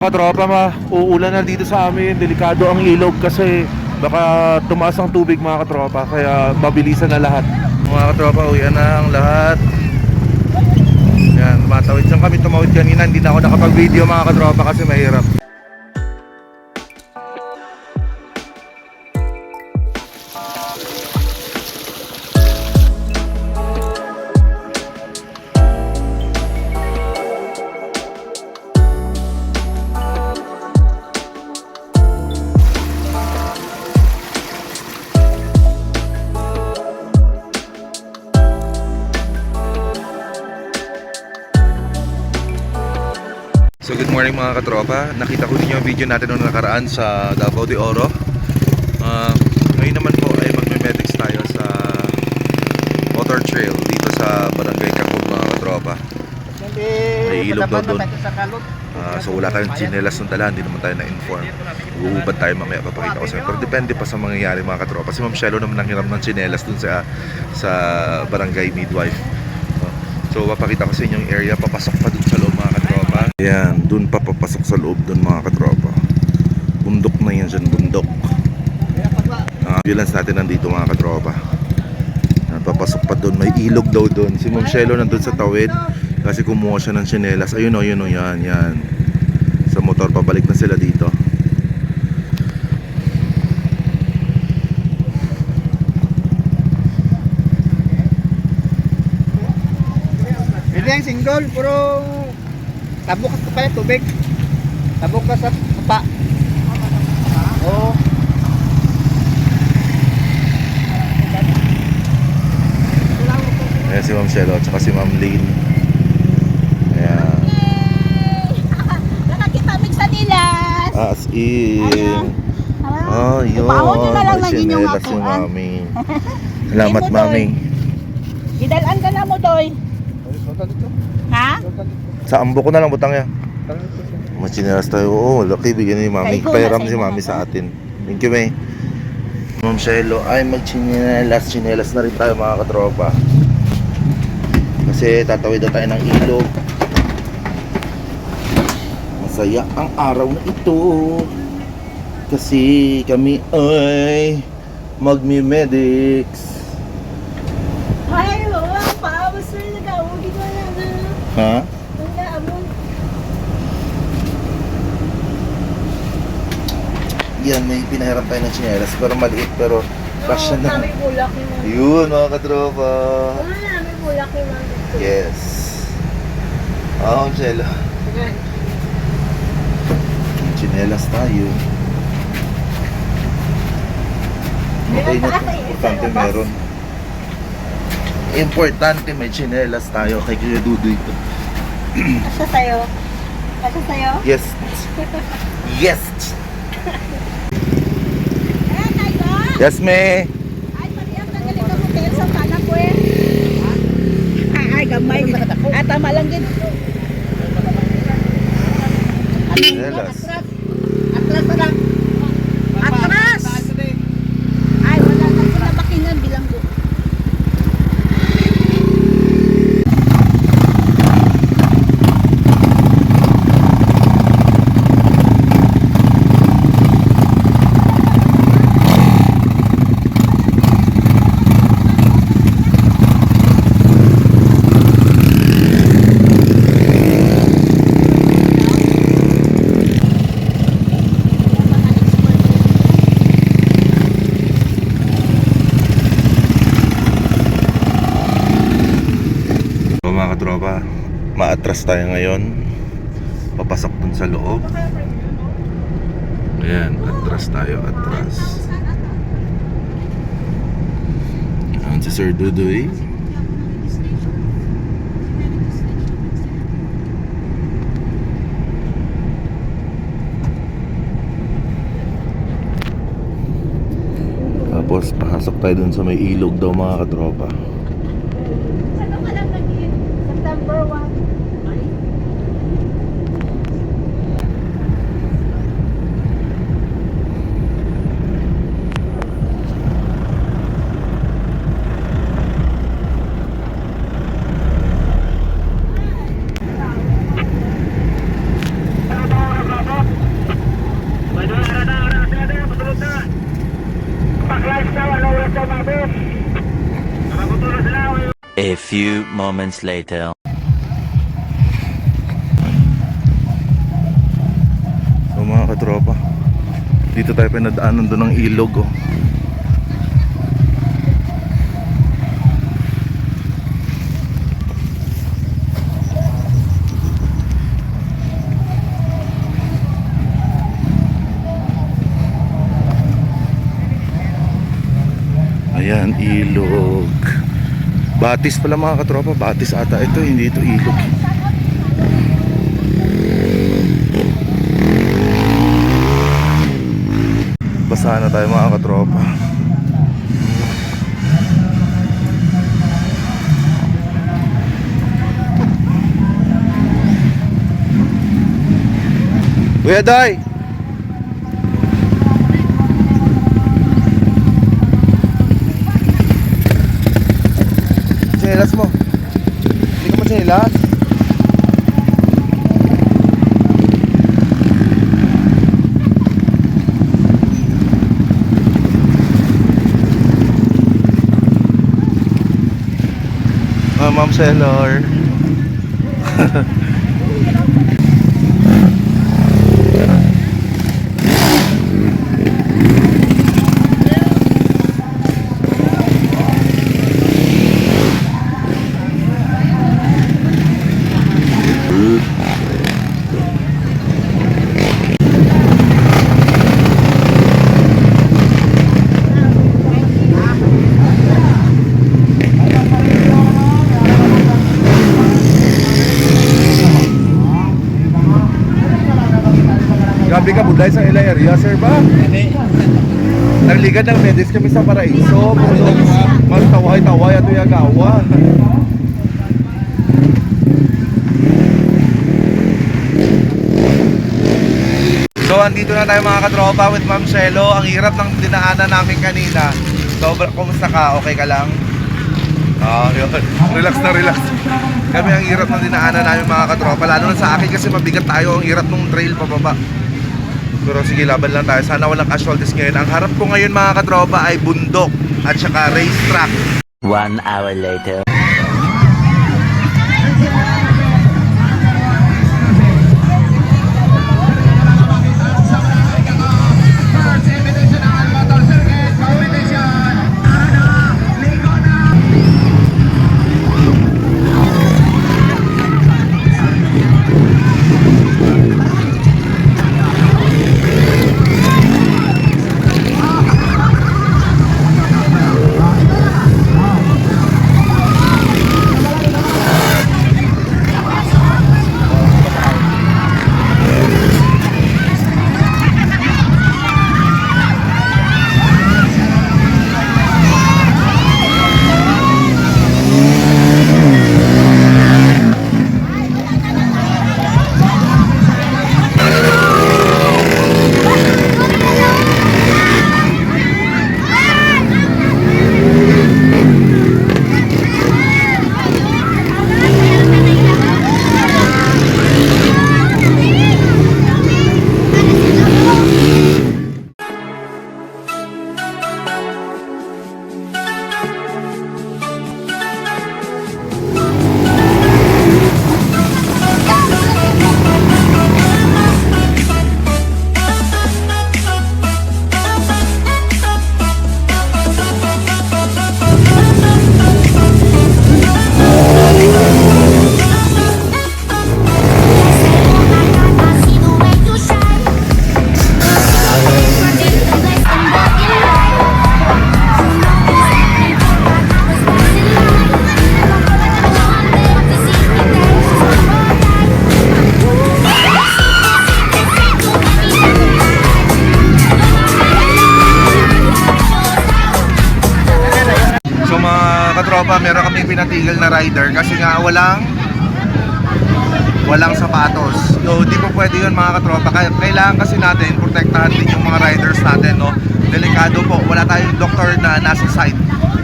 Katropa, uulan na dito sa amin. Delikado ang ilog kasi baka tumaas ang tubig mga katropa. Kaya mabilisan na lahat. Mga katropa, uwian na ang lahat. Yan, matawid lang kami. Tumawid kanina. Hindi na ako nakapag-video mga katropa kasi mahirap. So good morning mga katropa. Nakita ko ninyo yung video natin noong nakaraan sa Davao de Oro. Ngayon naman po ay magme-medics tayo sa motor trail dito sa Barangay Kakub mga katropa. May ilog daw doon. So wala tayong chinelas ng dala, hindi naman tayo na-inform. Uubad tayo mamaya, papakita ko sa inyo. Pero depende pa sa mangyayari mga katropa. Si Ma'am Shelo naman nanghiram ng chinelas dun sa Barangay Midwife. So papakita ko sa inyo yung area, papasok pa dun sa loob mga katropa. Yan, dun pa papasok sa loob dun mga katropa. Bundok na yan dyan, bundok. Ambulance natin nandito mga katropa. Papasok pa dun, may ilog daw dun. Si Ma'am Shelo nandun sa tawid kasi kumuha siya ng tsinelas. Ayun o, yan. Sa motor, pabalik na sila dito. Ang single, puro tabok ka pala tubig. Tabok ka sa pa. Oh. Ayan si Ma'am Shelo at saka si Ma'am Lynn. Ayan. Nakakita sa nilas. As in. Oh, yun. Ipaon nyo na lang ng inyong Tsinelas si hapuan. Mami. Salamat Mami. Idalan ka na mo, Doy. Ha? Sa ambo ko na lang butang ya. Machinelas tayo. Oo, laki bigyan ni Mami. Pairam si Mami sa atin. Thank you, May. Ma'am Shelo ay magchinelas. Chinelas na rin tayo mga katropa. Kasi tatawid na tayo ng ilog. Masaya ang araw na ito. Kasi kami ay magmi-medics. Ay, wala pa. Basta nag-aawag ko na. Ha? Nag-aamon. Yan, may pinahiram tayo ng chinelas. Pero maliit, pero fashion na. Kami bulak ni Mami. Yun mga katropa. Wala namin bulak ni Mami. Yes. Shelo. Chinelas tayo. Okay na ito. Importante meron. Importante may chinelas tayo kay Kuya Dudoy ito. Asa sa'yo? Asa sa'yo? Yes. Yes. Ayan, tayo. Yes, me. Ay, pariyang nagaling ka hotel sa kanak ko eh. Ay, gamay. At tama lang din. Chinelas. Atras na lang. Atras! Ay, wala na sila makinan bilang ko. Mga katropa, maatras tayo ngayon. Papasok dun sa loob. Ayan, atras tayo, atras. Ayan si Sir Dudoy. Tapos pasok tayo dun sa may ilog daw mga katropa. Ano ka lang naging September 1? A few moments later. So mga katropa, dito tayo pinadaanan doon ng ilog oh. Ayan, ilog. Batis pala mga katropa, batis ata ito, hindi ito ilog. Basahan na tayo mga katropa. Kuya Day! Chinelas mo. Hindi ka mo chinelas? Ma'am seller. Grabe ka, buday sa ila area, sir ba? Nagligad ng medis kami sa Paraiso. Mas taway-taway at uyagawa. So, andito na tayo mga katropa with Ma'am Shelo. Ang hirap ng dinaanan namin kanina. So, kumusta ka? Okay ka lang? Yun. Relax na relax. Kami ang hirap ng dinaanan namin mga katropa. Lalo na sa akin kasi mabigat tayo. Ang hirap ng trail pababa. Pero sige, laban lang tayo. Sana walang casualties ngayon. Ang harap ko ngayon mga katropa ay bundok at saka racetrack. 1 hour later. Meron kami pinatigil na rider kasi nga walang sapatos. So di po pwede yun mga katropa. Kailangan kasi natin protektahan din yung mga riders natin, no? Delikado po, wala tayong doktor na nasa site.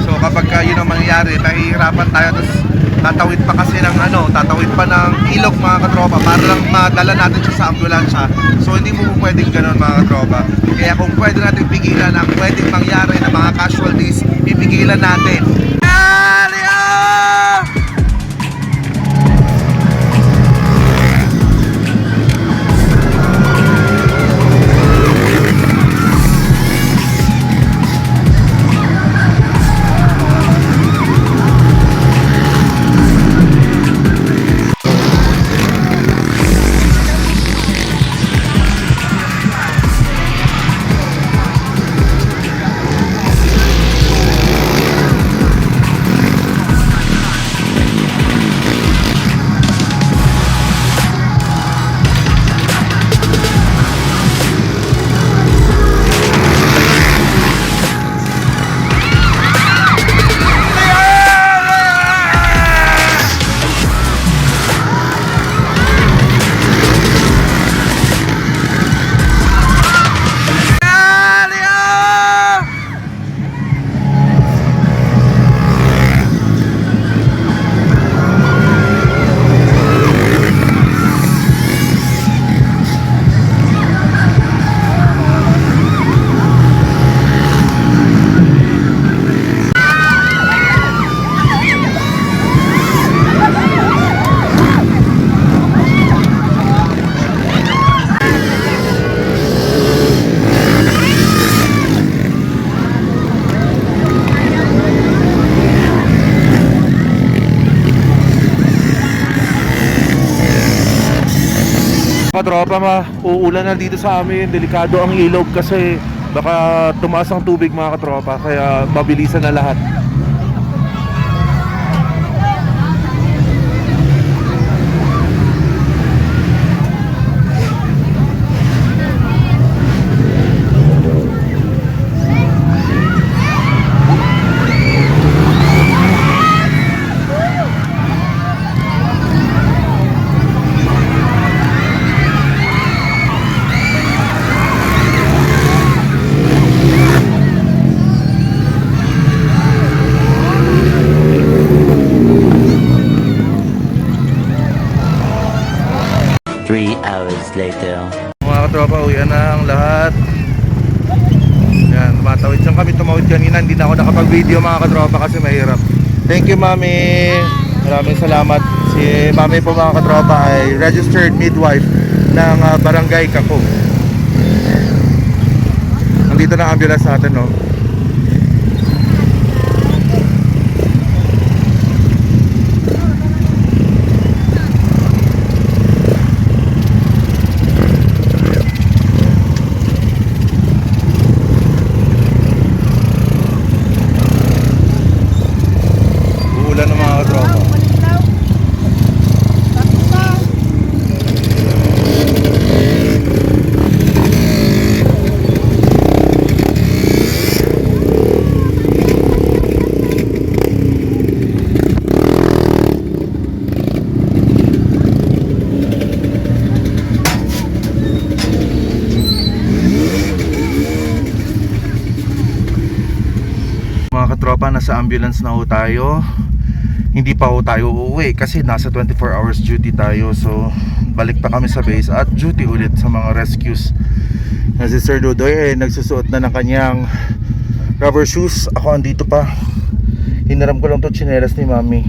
So kapag yun ang mangyayari, mahihirapan tayo, tapos tatawid pa kasi ng tatawid pa ng ilog mga katropa para lang madala natin siya sa ambulansya. So hindi mo po pwedeng ganun mga katropa. Kaya kung pwede natin pigilan ang pwedeng mangyari na mga casualties, pipigilan natin. Alio! Katropa, uulan na dito sa amin. Delikado ang ilog kasi baka tumaas ang tubig mga katropa. Kaya mabilisan na lahat. Later. Mga katropa, uwian na ang lahat. Yan, tumatawid lang kami. Tumawid kanina, hindi na ako nakapag-video mga katropa kasi mahirap. Thank you, Mami. Maraming salamat. Si Mami po mga katropa ay registered midwife ng Barangay Kakong. Nandito na ang ambulance natin, no? Uulan ng mga katropa. Mga katropa, nasa ambulance na ho tayo. Hindi pa ho tayo uuwi kasi nasa 24 hours duty tayo. So balik pa kami sa base at duty ulit sa mga rescues. Na si Sir Dudoy ay nagsusuot na ng kanyang rubber shoes. Ako andito pa. Hinaram ko lang to tsinelas ni Mami.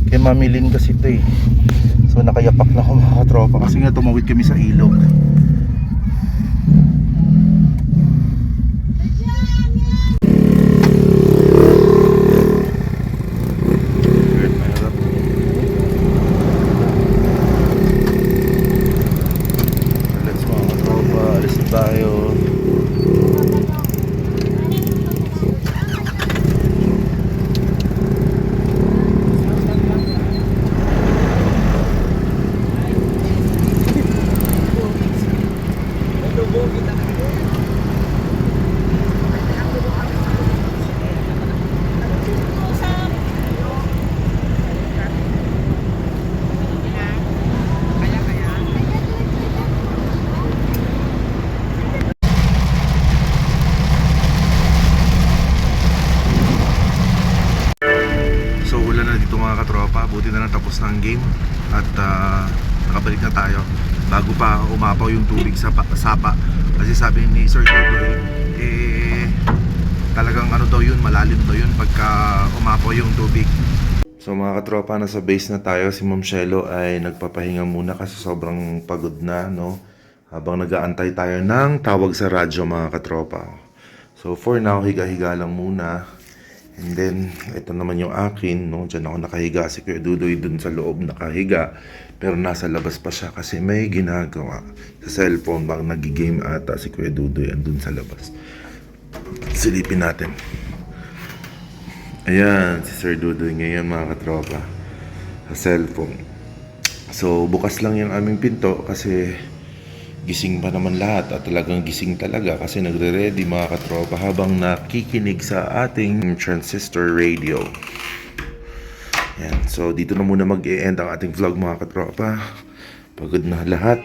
Kay Mami Lynn kasi ito eh. So nakayapak na ako mga katropa kasi nga tumawid kami sa ilog. Tayo. Mga katropa, buti na lang tapos na ang game at nakabalik na tayo bago pa umapaw yung tubig sa sapa kasi sabi ni Sir Tutoy talagang ano daw yun, malalim daw yun pagka umapaw yung tubig. So mga katropa, nasa base na tayo. Si Ma'am Shelo ay nagpapahinga muna kasi sobrang pagod na, no? Habang nag-aantay tayo ng tawag sa radyo, mga katropa. So for now, higa-higa lang muna. And then, ito naman yung akin, no? Diyan ako nakahiga. Si Kuya Dudoy dun sa loob nakahiga. Pero nasa labas pa siya kasi may ginagawa. Sa cellphone, bang nagigame ata si Kuya Dudoy andun sa labas. Silipin natin. Ayan, si Sir Dudoy ngayon, mga katropa. Sa cellphone. So, bukas lang yung aming pinto kasi gising pa naman lahat at talagang gising talaga kasi nagre-ready, mga katropa, habang nakikinig sa ating transistor radio. Yan. So dito na muna mag-e-end ang ating vlog, mga katropa. Pagod na lahat.